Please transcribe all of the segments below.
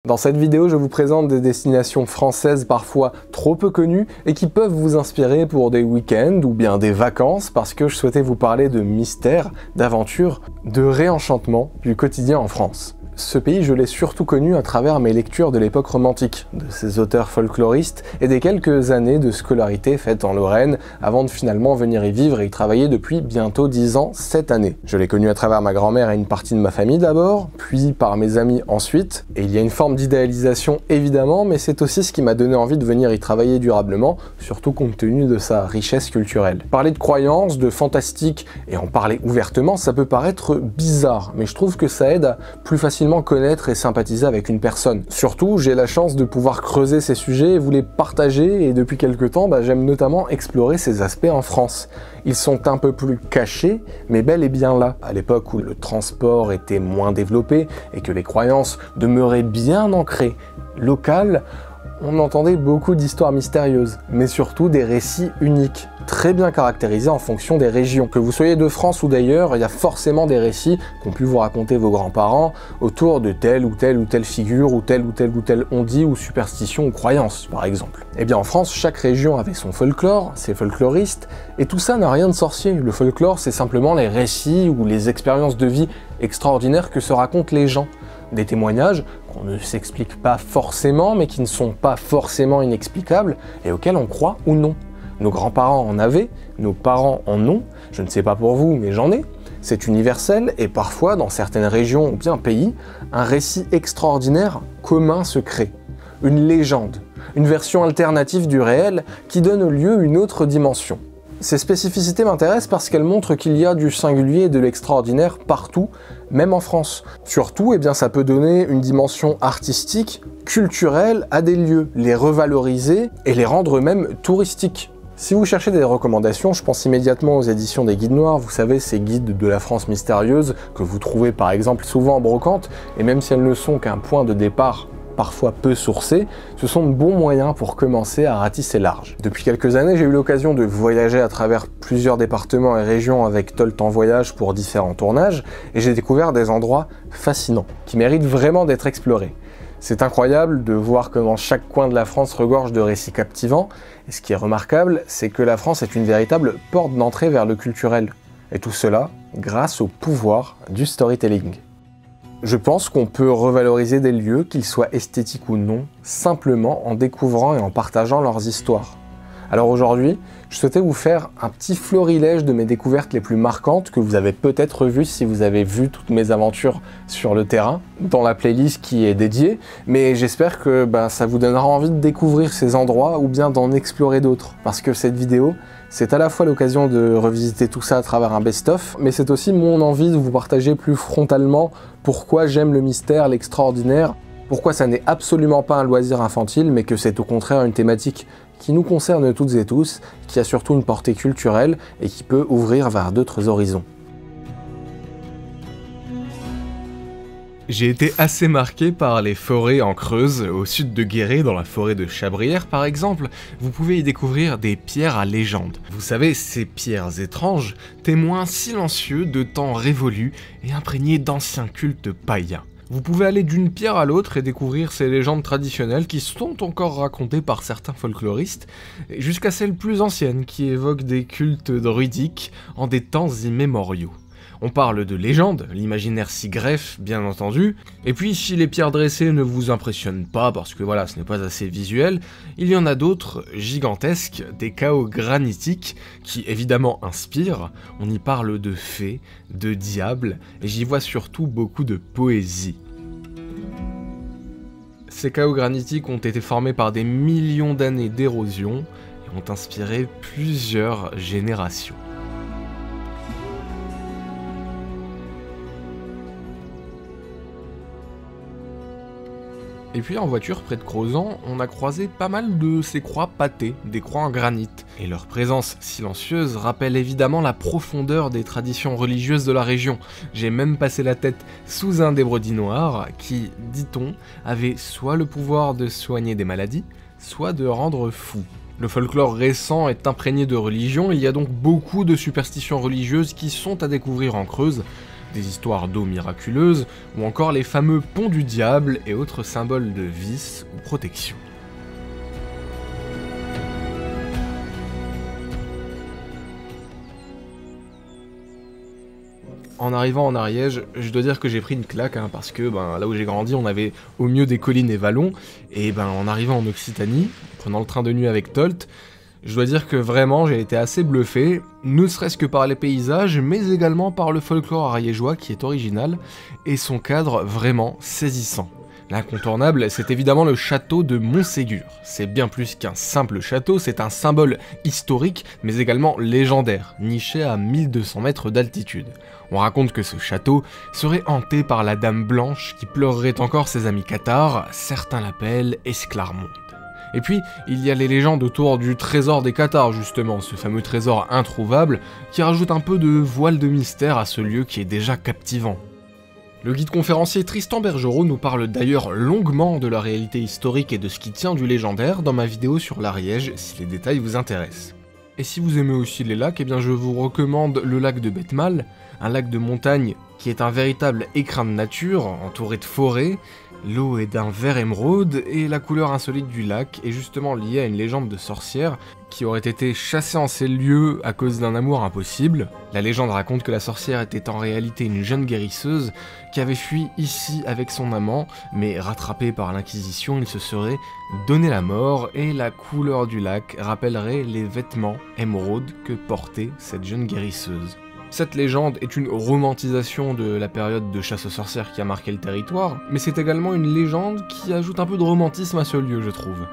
Dans cette vidéo, je vous présente des destinations françaises parfois trop peu connues et qui peuvent vous inspirer pour des week-ends ou bien des vacances parce que je souhaitais vous parler de mystère, d'aventure, de réenchantement du quotidien en France. Ce pays, je l'ai surtout connu à travers mes lectures de l'époque romantique, de ces auteurs folkloristes et des quelques années de scolarité faites en Lorraine avant de finalement venir y vivre et y travailler depuis bientôt 10 ans cette année. Je l'ai connu à travers ma grand-mère et une partie de ma famille d'abord, puis par mes amis ensuite, et il y a une forme d'idéalisation évidemment, mais c'est aussi ce qui m'a donné envie de venir y travailler durablement, surtout compte tenu de sa richesse culturelle. Parler de croyances, de fantastique et en parler ouvertement, ça peut paraître bizarre, mais je trouve que ça aide à plus facilement connaître et sympathiser avec une personne. Surtout, j'ai la chance de pouvoir creuser ces sujets et vous les partager, et depuis quelques temps, j'aime notamment explorer ces aspects en France. Ils sont un peu plus cachés, mais bel et bien là. À l'époque où le transport était moins développé et que les croyances demeuraient bien ancrées, locales, on entendait beaucoup d'histoires mystérieuses, mais surtout des récits uniques, très bien caractérisés en fonction des régions. Que vous soyez de France ou d'ailleurs, il y a forcément des récits qu'ont pu vous raconter vos grands-parents autour de telle ou telle figure, ou tel on-dit, ou superstition ou croyance, par exemple. Eh bien en France, chaque région avait son folklore, ses folkloristes, et tout ça n'a rien de sorcier. Le folklore, c'est simplement les récits ou les expériences de vie extraordinaires que se racontent les gens. Des témoignages qu'on ne s'explique pas forcément, mais qui ne sont pas forcément inexplicables, et auxquels on croit ou non. Nos grands-parents en avaient, nos parents en ont, je ne sais pas pour vous, mais j'en ai. C'est universel, et parfois, dans certaines régions ou bien pays, un récit extraordinaire commun se crée. Une légende, une version alternative du réel qui donne lieu à une autre dimension. Ces spécificités m'intéressent parce qu'elles montrent qu'il y a du singulier et de l'extraordinaire partout, même en France. Surtout, ça peut donner une dimension artistique, culturelle à des lieux, les revaloriser et les rendre même touristiques. Si vous cherchez des recommandations, je pense immédiatement aux éditions des Guides Noirs, vous savez, ces guides de la France mystérieuse que vous trouvez par exemple souvent en brocante, et même si elles ne sont qu'un point de départ parfois peu sourcés, ce sont de bons moyens pour commencer à ratisser large. Depuis quelques années, j'ai eu l'occasion de voyager à travers plusieurs départements et régions avec Tolt en voyage pour différents tournages, et j'ai découvert des endroits fascinants, qui méritent vraiment d'être explorés. C'est incroyable de voir comment chaque coin de la France regorge de récits captivants, et ce qui est remarquable, c'est que la France est une véritable porte d'entrée vers le culturel. Et tout cela grâce au pouvoir du storytelling. Je pense qu'on peut revaloriser des lieux, qu'ils soient esthétiques ou non, simplement en découvrant et en partageant leurs histoires. Alors aujourd'hui, je souhaitais vous faire un petit florilège de mes découvertes les plus marquantes que vous avez peut-être vues si vous avez vu toutes mes aventures sur le terrain, dans la playlist qui est dédiée, mais j'espère que ça vous donnera envie de découvrir ces endroits ou bien d'en explorer d'autres, parce que cette vidéo, c'est à la fois l'occasion de revisiter tout ça à travers un best-of, mais c'est aussi mon envie de vous partager plus frontalement pourquoi j'aime le mystère, l'extraordinaire, pourquoi ça n'est absolument pas un loisir infantile, mais que c'est au contraire une thématique qui nous concerne toutes et tous, qui a surtout une portée culturelle et qui peut ouvrir vers d'autres horizons. J'ai été assez marqué par les forêts en Creuse, au sud de Guéret, dans la forêt de Chabrières par exemple. Vous pouvez y découvrir des pierres à légende. Vous savez, ces pierres étranges, témoins silencieux de temps révolus et imprégnés d'anciens cultes païens. Vous pouvez aller d'une pierre à l'autre et découvrir ces légendes traditionnelles qui sont encore racontées par certains folkloristes, jusqu'à celles plus anciennes qui évoquent des cultes druidiques en des temps immémoriaux. On parle de légendes, l'imaginaire s'y greffe, bien entendu, et puis si les pierres dressées ne vous impressionnent pas, parce que ce n'est pas assez visuel, il y en a d'autres, gigantesques, des chaos granitiques, qui évidemment inspirent. On y parle de fées, de diables, et j'y vois surtout beaucoup de poésie. Ces chaos granitiques ont été formés par des millions d'années d'érosion, et ont inspiré plusieurs générations. Et puis en voiture près de Crozant, on a croisé pas mal de ces croix pâtées, des croix en granit. Et leur présence silencieuse rappelle évidemment la profondeur des traditions religieuses de la région. J'ai même passé la tête sous un des brebis noirs qui, dit-on, avait soit le pouvoir de soigner des maladies, soit de rendre fou. Le folklore récent est imprégné de religion, il y a donc beaucoup de superstitions religieuses qui sont à découvrir en Creuse, des histoires d'eau miraculeuse, ou encore les fameux ponts du diable et autres symboles de vice ou protection. En arrivant en Ariège, je dois dire que j'ai pris une claque, parce que là où j'ai grandi, on avait au mieux des collines et vallons, et en arrivant en Occitanie, prenant le train de nuit avec Tolt, je dois dire que vraiment j'ai été assez bluffé, ne serait-ce que par les paysages, mais également par le folklore ariégeois qui est original, et son cadre vraiment saisissant. L'incontournable, c'est évidemment le château de Montségur. C'est bien plus qu'un simple château, c'est un symbole historique, mais également légendaire, niché à 1200 mètres d'altitude. On raconte que ce château serait hanté par la Dame Blanche qui pleurerait encore ses amis cathares, certains l'appellent Esclarmonde. Et puis, il y a les légendes autour du trésor des cathares justement, ce fameux trésor introuvable, qui rajoute un peu de voile de mystère à ce lieu qui est déjà captivant. Le guide conférencier Tristan Bergerot nous parle d'ailleurs longuement de la réalité historique et de ce qui tient du légendaire dans ma vidéo sur l'Ariège, si les détails vous intéressent. Et si vous aimez aussi les lacs, je vous recommande le lac de Betmal, un lac de montagne qui est un véritable écrin de nature, entouré de forêts. L'eau est d'un vert émeraude et la couleur insolite du lac est justement liée à une légende de sorcière qui aurait été chassée en ces lieux à cause d'un amour impossible. La légende raconte que la sorcière était en réalité une jeune guérisseuse qui avait fui ici avec son amant, mais rattrapé par l'Inquisition, il se serait donné la mort et la couleur du lac rappellerait les vêtements émeraudes que portait cette jeune guérisseuse. Cette légende est une romantisation de la période de chasse aux sorcières qui a marqué le territoire, mais c'est également une légende qui ajoute un peu de romantisme à ce lieu, je trouve.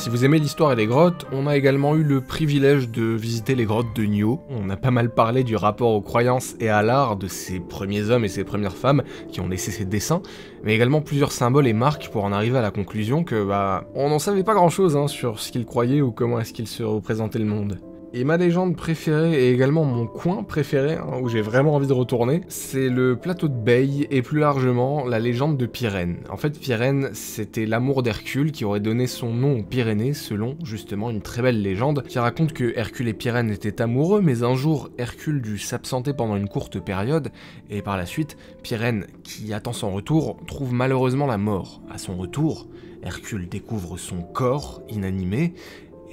Si vous aimez l'histoire et les grottes, on a également eu le privilège de visiter les grottes de Niaux. On a pas mal parlé du rapport aux croyances et à l'art de ces premiers hommes et ces premières femmes qui ont laissé ces dessins, mais également plusieurs symboles et marques pour en arriver à la conclusion que on n'en savait pas grand chose sur ce qu'ils croyaient ou comment est-ce qu'ils se représentaient le monde. Et ma légende préférée, et également mon coin préféré, où j'ai vraiment envie de retourner, c'est le plateau de Beille, et plus largement, la légende de Pyrène. En fait, Pyrène, c'était l'amour d'Hercule qui aurait donné son nom aux Pyrénées, selon, justement, une très belle légende, qui raconte que Hercule et Pyrène étaient amoureux, mais un jour, Hercule dut s'absenter pendant une courte période, et par la suite, Pyrène, qui attend son retour, trouve malheureusement la mort. À son retour, Hercule découvre son corps inanimé,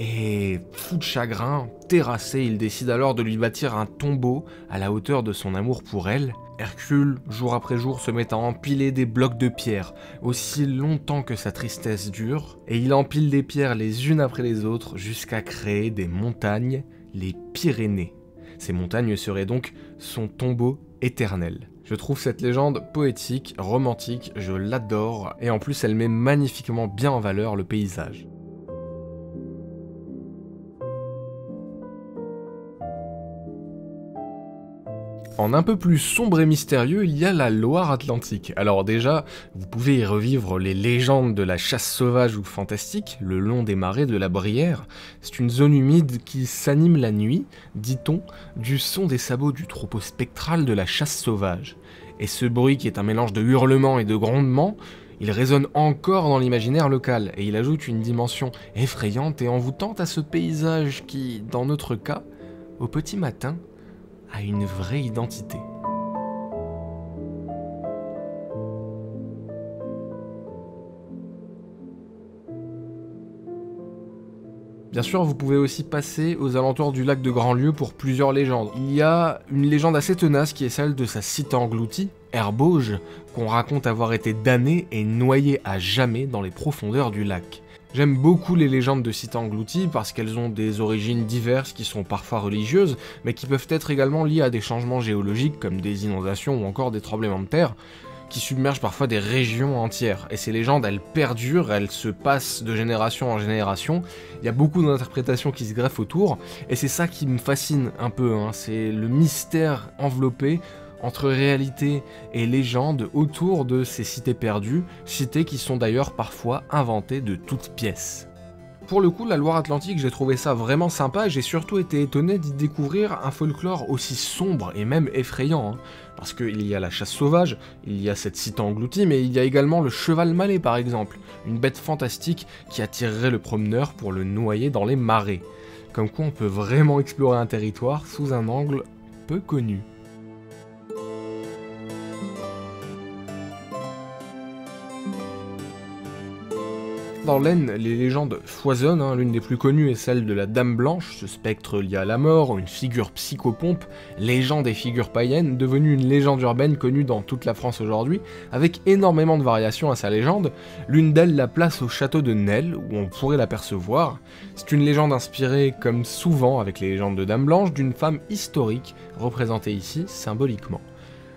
et, fou de chagrin, terrassé, il décide alors de lui bâtir un tombeau à la hauteur de son amour pour elle. Hercule, jour après jour, se met à empiler des blocs de pierre, aussi longtemps que sa tristesse dure, et il empile des pierres les unes après les autres jusqu'à créer des montagnes, les Pyrénées. Ces montagnes seraient donc son tombeau éternel. Je trouve cette légende poétique, romantique, je l'adore, et en plus elle met magnifiquement bien en valeur le paysage. En un peu plus sombre et mystérieux, il y a la Loire-Atlantique. Alors déjà, vous pouvez y revivre les légendes de la chasse sauvage ou fantastique, le long des marais de la Brière. C'est une zone humide qui s'anime la nuit, dit-on, du son des sabots du troupeau spectral de la chasse sauvage. Et ce bruit qui est un mélange de hurlements et de grondements, il résonne encore dans l'imaginaire local, et il ajoute une dimension effrayante et envoûtante à ce paysage qui, dans notre cas, au petit matin, a une vraie identité. Bien sûr, vous pouvez aussi passer aux alentours du lac de Grandlieu pour plusieurs légendes. Il y a une légende assez tenace qui est celle de sa cité engloutie, Herbauge, qu'on raconte avoir été damnée et noyée à jamais dans les profondeurs du lac. J'aime beaucoup les légendes de cités englouties parce qu'elles ont des origines diverses qui sont parfois religieuses, mais qui peuvent être également liées à des changements géologiques comme des inondations ou encore des tremblements de terre, qui submergent parfois des régions entières. Et ces légendes, elles perdurent, elles se passent de génération en génération, il y a beaucoup d'interprétations qui se greffent autour, et c'est ça qui me fascine un peu, c'est le mystère enveloppé entre réalité et légende autour de ces cités perdues, cités qui sont d'ailleurs parfois inventées de toutes pièces. Pour le coup, la Loire-Atlantique, j'ai trouvé ça vraiment sympa et j'ai surtout été étonné d'y découvrir un folklore aussi sombre et même effrayant, parce qu'il y a la chasse sauvage, il y a cette cité engloutie, mais il y a également le cheval malais par exemple, une bête fantastique qui attirerait le promeneur pour le noyer dans les marais. comme quoi on peut vraiment explorer un territoire sous un angle peu connu. Dans l'Aisne, les légendes foisonnent, l'une des plus connues est celle de la Dame Blanche, ce spectre lié à la mort, une figure psychopompe, légende et figure païenne, devenue une légende urbaine connue dans toute la France aujourd'hui, avec énormément de variations à sa légende. L'une d'elles la place au château de Nesle, où on pourrait l'apercevoir. C'est une légende inspirée, comme souvent avec les légendes de Dame Blanche, d'une femme historique, représentée ici symboliquement.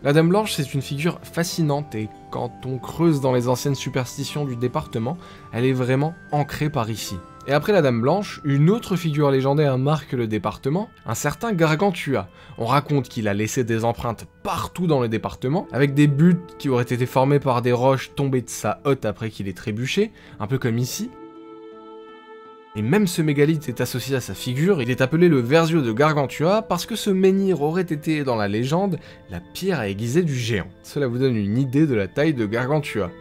La Dame Blanche, c'est une figure fascinante et quand on creuse dans les anciennes superstitions du département, elle est vraiment ancrée par ici. Et après la Dame Blanche, une autre figure légendaire marque le département, un certain Gargantua. On raconte qu'il a laissé des empreintes partout dans le département, avec des buttes qui auraient été formées par des roches tombées de sa hotte après qu'il ait trébuché, un peu comme ici. Et même ce mégalithe est associé à sa figure, il est appelé le Versio de Gargantua parce que ce menhir aurait été, dans la légende, la pierre à aiguiser du géant. Cela vous donne une idée de la taille de Gargantua.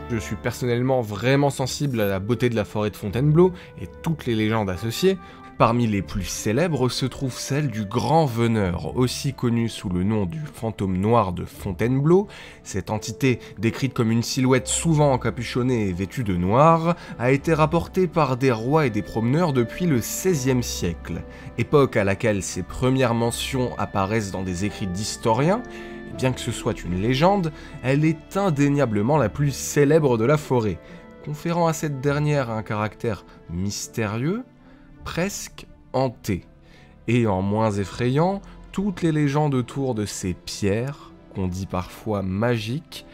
Je suis personnellement vraiment sensible à la beauté de la forêt de Fontainebleau et toutes les légendes associées. Parmi les plus célèbres se trouve celle du Grand Veneur, aussi connu sous le nom du fantôme noir de Fontainebleau. Cette entité, décrite comme une silhouette souvent encapuchonnée et vêtue de noir, a été rapportée par des rois et des promeneurs depuis le XVIe siècle, époque à laquelle ses premières mentions apparaissent dans des écrits d'historiens. Et bien que ce soit une légende, elle est indéniablement la plus célèbre de la forêt, conférant à cette dernière un caractère mystérieux, presque hanté. Et en moins effrayant, toutes les légendes autour de ces pierres, qu'on dit parfois magiques,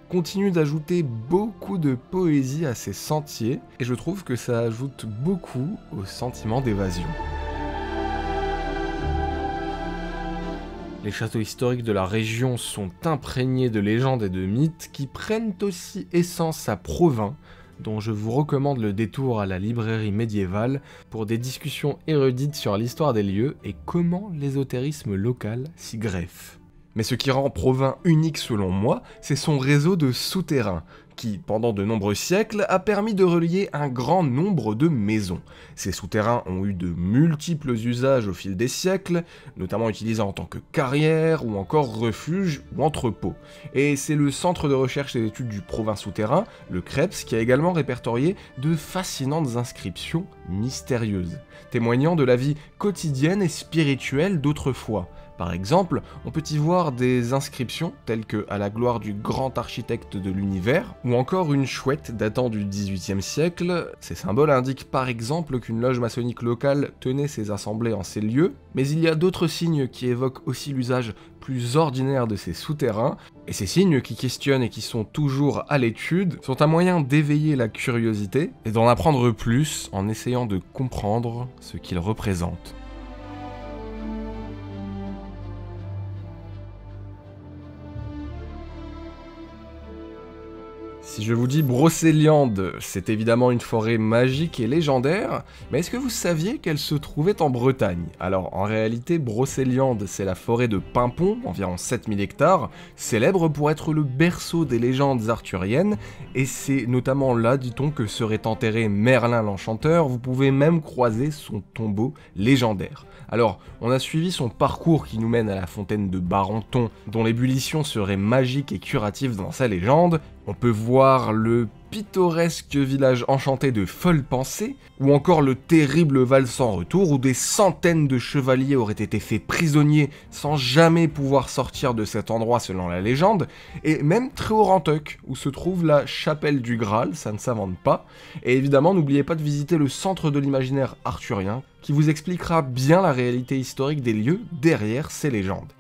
continuent d'ajouter beaucoup de poésie à ces sentiers, et je trouve que ça ajoute beaucoup au sentiment d'évasion. Les châteaux historiques de la région sont imprégnés de légendes et de mythes qui prennent aussi essence à Provins, dont je vous recommande le détour à la librairie médiévale pour des discussions érudites sur l'histoire des lieux et comment l'ésotérisme local s'y greffe. Mais ce qui rend Provins unique selon moi, c'est son réseau de souterrains, qui, pendant de nombreux siècles, a permis de relier un grand nombre de maisons. Ces souterrains ont eu de multiples usages au fil des siècles, notamment utilisés en tant que carrière, ou encore refuge ou entrepôt. Et c'est le Centre de recherche et d'études du Provins souterrain, le CREPS, qui a également répertorié de fascinantes inscriptions mystérieuses, témoignant de la vie quotidienne et spirituelle d'autrefois. Par exemple, on peut y voir des inscriptions telles que « À la gloire du grand architecte de l'univers » ou encore une chouette datant du XVIIIe siècle. Ces symboles indiquent par exemple qu'une loge maçonnique locale tenait ses assemblées en ces lieux, mais il y a d'autres signes qui évoquent aussi l'usage plus ordinaire de ces souterrains, et ces signes qui questionnent et qui sont toujours à l'étude sont un moyen d'éveiller la curiosité et d'en apprendre plus en essayant de comprendre ce qu'ils représentent. Si je vous dis Brocéliande, c'est évidemment une forêt magique et légendaire, mais est-ce que vous saviez qu'elle se trouvait en Bretagne? Alors en réalité, Brocéliande, c'est la forêt de Paimpont, environ 7000 hectares, célèbre pour être le berceau des légendes arthuriennes, et c'est notamment là, dit-on, que serait enterré Merlin l'Enchanteur. Vous pouvez même croiser son tombeau légendaire. Alors, on a suivi son parcours qui nous mène à la fontaine de Barenton, dont l'ébullition serait magique et curative dans sa légende. On peut voir le pittoresque village enchanté de Follepensée, ou encore le terrible Val sans retour, où des centaines de chevaliers auraient été faits prisonniers sans jamais pouvoir sortir de cet endroit selon la légende, et même Tréorantuc, où se trouve la chapelle du Graal, ça ne s'invente pas. Et évidemment, n'oubliez pas de visiter le centre de l'imaginaire arthurien, qui vous expliquera bien la réalité historique des lieux derrière ces légendes.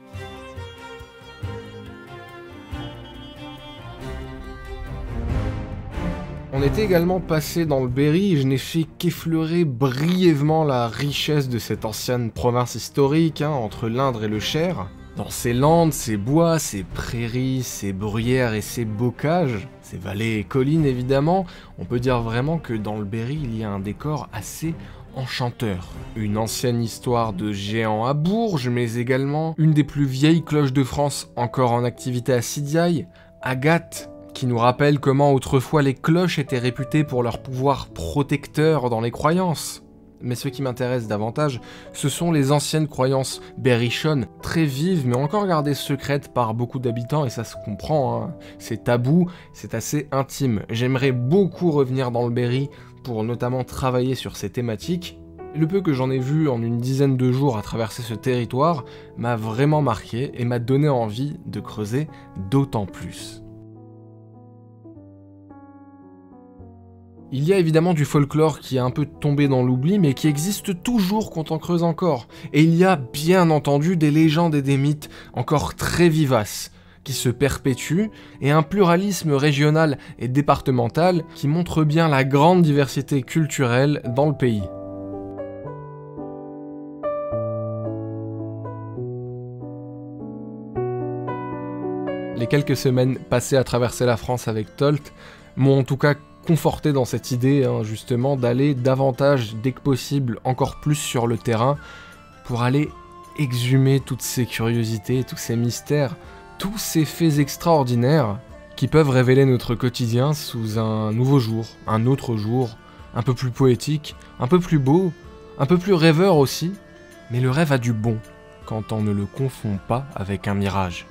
On était également passé dans le Berry et je n'ai fait qu'effleurer brièvement la richesse de cette ancienne province historique, entre l'Indre et le Cher. Dans ces landes, ces bois, ces prairies, ces bruyères et ces bocages, ces vallées et collines évidemment, on peut dire vraiment que dans le Berry il y a un décor assez enchanteur. Une ancienne histoire de géants à Bourges, mais également une des plus vieilles cloches de France encore en activité à Sidiailles, Agathe, qui nous rappelle comment autrefois les cloches étaient réputées pour leur pouvoir protecteur dans les croyances. Mais ce qui m'intéresse davantage, ce sont les anciennes croyances berrichonnes, très vives mais encore gardées secrètes par beaucoup d'habitants, et ça se comprend, hein. C'est tabou, c'est assez intime. J'aimerais beaucoup revenir dans le Berry pour notamment travailler sur ces thématiques. Le peu que j'en ai vu en une dizaine de jours à traverser ce territoire m'a vraiment marqué et m'a donné envie de creuser d'autant plus. Il y a évidemment du folklore qui est un peu tombé dans l'oubli, mais qui existe toujours quand on creuse encore. Et il y a bien entendu des légendes et des mythes encore très vivaces, qui se perpétuent, et un pluralisme régional et départemental qui montre bien la grande diversité culturelle dans le pays. Les quelques semaines passées à traverser la France avec Tolt m'ont en tout cas conforté dans cette idée, justement, d'aller davantage, dès que possible, encore plus sur le terrain, pour aller exhumer toutes ces curiosités, tous ces mystères, tous ces faits extraordinaires qui peuvent révéler notre quotidien sous un nouveau jour, un autre jour, un peu plus poétique, un peu plus beau, un peu plus rêveur aussi, mais le rêve a du bon, quand on ne le confond pas avec un mirage.